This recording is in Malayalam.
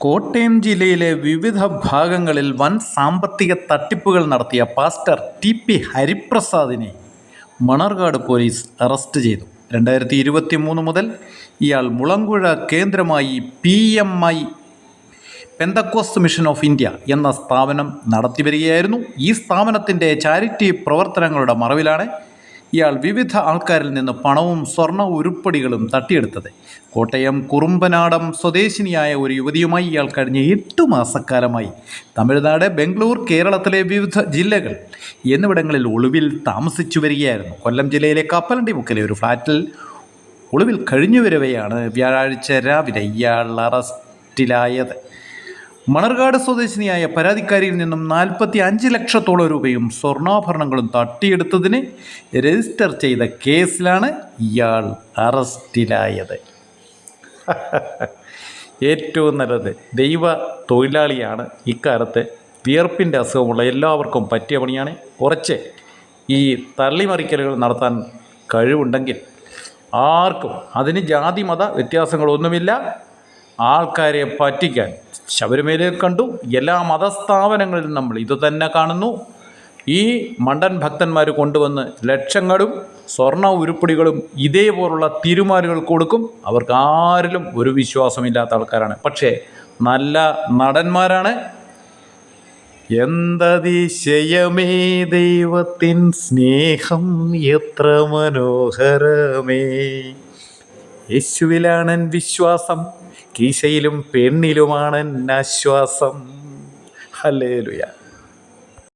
കോട്ടയം ജില്ലയിലെ വിവിധ ഭാഗങ്ങളിൽ വൻ സാമ്പത്തിക തട്ടിപ്പുകൾ നടത്തിയ പാസ്റ്റർ ടി.പി. ഹരിപ്രസാദിനെ മണർകാട് പോലീസ് അറസ്റ്റ് ചെയ്തു. 2023 മുതൽ ഇയാൾ മുളങ്കുഴ കേന്ദ്രമായി PMI Pentecost mission of India എന്ന സ്ഥാപനം നടത്തിവരികയായിരുന്നു. ഈ സ്ഥാപനത്തിൻ്റെ ചാരിറ്റി പ്രവർത്തനങ്ങളുടെ മറവിലാണ് ഇയാൾ വിവിധ ആൾക്കാരിൽ നിന്ന് പണവും സ്വർണ്ണ ഉരുപ്പടികളും തട്ടിയെടുത്തത്. കോട്ടയം കുറുമ്പനാടം സ്വദേശിനിയായ ഒരു യുവതിയുമായി ഇയാൾ കഴിഞ്ഞ 8 മാസക്കാലമായി തമിഴ്നാട്, ബംഗളൂർ, കേരളത്തിലെ വിവിധ ജില്ലകൾ എന്നിവിടങ്ങളിൽ ഒളിവിൽ താമസിച്ചു വരികയായിരുന്നു. കൊല്ലം ജില്ലയിലെ കപ്പലണ്ടി മുക്കിലെ ഒരു ഫ്ലാറ്റിൽ ഒളിവിൽ കഴിഞ്ഞു വരവെയാണ് വ്യാഴാഴ്ച രാവിലെ ഇയാൾ അറസ്റ്റിലായത്. മണർകാട് സ്വദേശിനിയായ പരാതിക്കാരിയിൽ നിന്നും 45 ലക്ഷത്തോളം രൂപയും സ്വർണ്ണാഭരണങ്ങളും തട്ടിയെടുത്തതിന് രജിസ്റ്റർ ചെയ്ത കേസിലാണ് ഇയാൾ അറസ്റ്റിലായത്. ഏറ്റവും നല്ലത് ദൈവ തൊഴിലാളിയാണ്. ഇക്കാലത്ത് വിയർപ്പിൻ്റെ അസുഖമുള്ള എല്ലാവർക്കും പറ്റിയ പണിയാണ്. കുറച്ച് ഈ തള്ളിമറിക്കലുകൾ നടത്താൻ കഴിവുണ്ടെങ്കിൽ ആർക്കും, അതിന് ജാതി മത വ്യത്യാസങ്ങളൊന്നുമില്ല, ആൾക്കാരെ പറ്റിക്കാൻ ശബരിമലയിൽ കണ്ടു. എല്ലാ മതസ്ഥാപനങ്ങളിലും നമ്മൾ ഇതുതന്നെ കാണുന്നു. ഈ മണ്ടൻ ഭക്തന്മാർ കൊണ്ടുവന്ന് ലക്ഷങ്ങളും സ്വർണ്ണ ഉരുപ്പടികളും ഇതേപോലുള്ള തിരുമാലുകൾ കൊടുക്കും. അവർക്ക് ആരിലും ഒരു വിശ്വാസമില്ലാത്ത ആൾക്കാരാണ്. പക്ഷേ നല്ല നടന്മാരാണ്. എന്തതിശയമേ ദൈവത്തിൻ സ്നേഹം എത്ര മനോഹരമേ, യേശുവിലാണൻ വിശ്വാസം, കീശയിലും പെണ്ണിലുമാണൻ ആശ്വാസം. ഹല്ലേലൂയ.